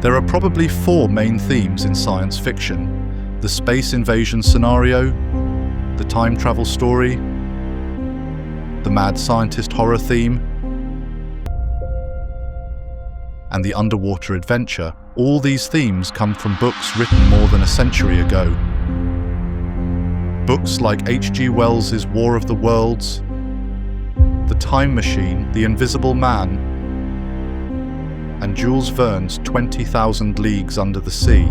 There are probably four main themes in science fiction: the space invasion scenario, the time travel story, the mad scientist horror theme, and the underwater adventure. All these themes come from books written more than a century ago. Books like H.G. Wells' War of the Worlds, The Time Machine, The Invisible Man, and Jules Verne's 20,000 Leagues Under the Sea.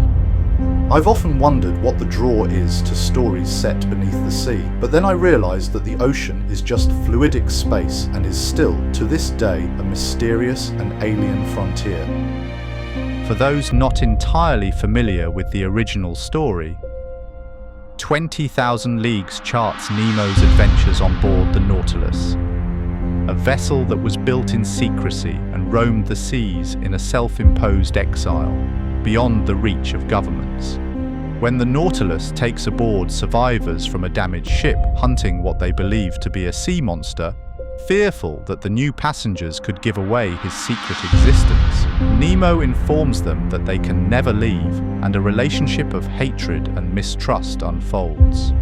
I've often wondered what the draw is to stories set beneath the sea, but then I realised that the ocean is just fluidic space and is still, to this day, a mysterious and alien frontier. For those not entirely familiar with the original story, 20,000 Leagues charts Nemo's adventures on board the Nautilus, a vessel that was built in secrecy and roamed the seas in a self-imposed exile, beyond the reach of governments. When the Nautilus takes aboard survivors from a damaged ship hunting what they believe to be a sea monster, fearful that the new passengers could give away his secret existence, Nemo informs them that they can never leave, and a relationship of hatred and mistrust unfolds.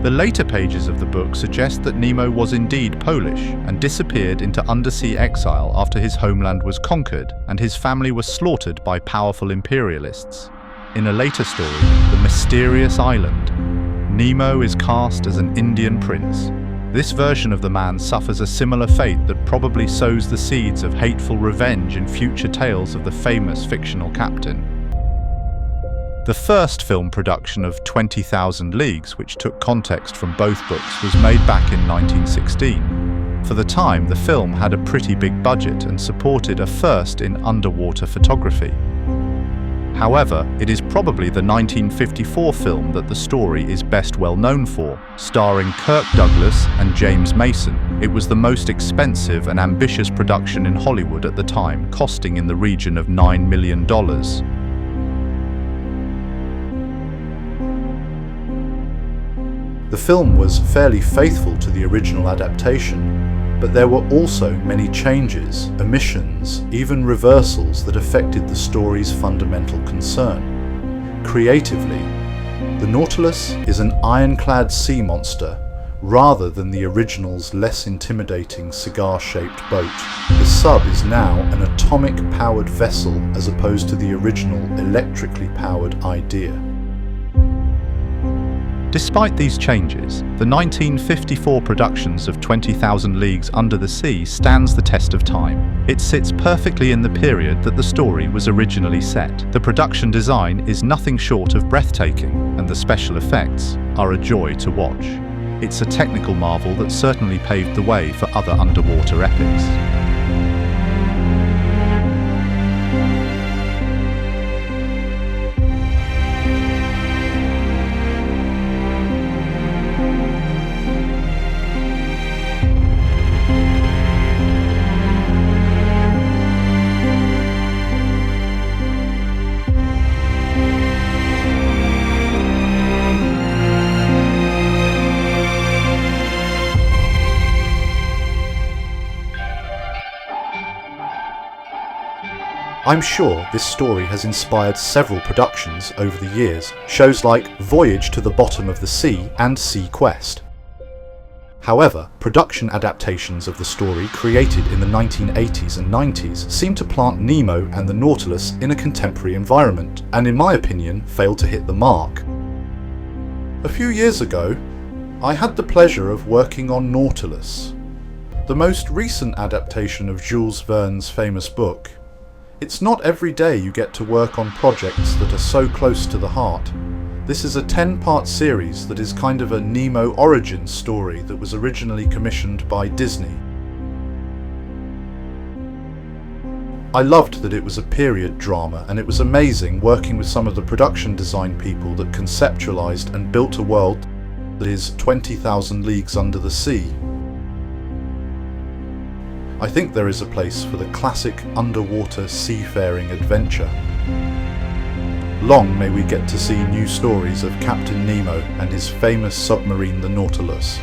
The later pages of the book suggest that Nemo was indeed Polish and disappeared into undersea exile after his homeland was conquered and his family was slaughtered by powerful imperialists. In a later story, The Mysterious Island, Nemo is cast as an Indian prince. This version of the man suffers a similar fate that probably sows the seeds of hateful revenge in future tales of the famous fictional captain. The first film production of 20,000 Leagues, which took context from both books, was made back in 1916. For the time, the film had a pretty big budget and supported a first in underwater photography. However, it is probably the 1954 film that the story is best well known for. Starring Kirk Douglas and James Mason, it was the most expensive and ambitious production in Hollywood at the time, costing in the region of $9 million. The film was fairly faithful to the original adaptation, but there were also many changes, omissions, even reversals that affected the story's fundamental concern. Creatively, the Nautilus is an ironclad sea monster rather than the original's less intimidating cigar-shaped boat. The sub is now an atomic-powered vessel as opposed to the original electrically powered idea. Despite these changes, the 1954 productions of 20,000 Leagues Under the Sea stands the test of time. It sits perfectly in the period that the story was originally set. The production design is nothing short of breathtaking, and the special effects are a joy to watch. It's a technical marvel that certainly paved the way for other underwater epics. I'm sure this story has inspired several productions over the years, shows like Voyage to the Bottom of the Sea and Sea Quest. However, production adaptations of the story created in the 1980s and 90s seem to plant Nemo and the Nautilus in a contemporary environment, and in my opinion, failed to hit the mark. A few years ago, I had the pleasure of working on Nautilus, the most recent adaptation of Jules Verne's famous book. It's not every day you get to work on projects that are so close to the heart. This is a 10-part series that is kind of a Nemo origin story that was originally commissioned by Disney. I loved that it was a period drama, and it was amazing working with some of the production design people that conceptualized and built a world that is 20,000 leagues under the sea. I think there is a place for the classic underwater seafaring adventure. Long may we get to see new stories of Captain Nemo and his famous submarine, the Nautilus.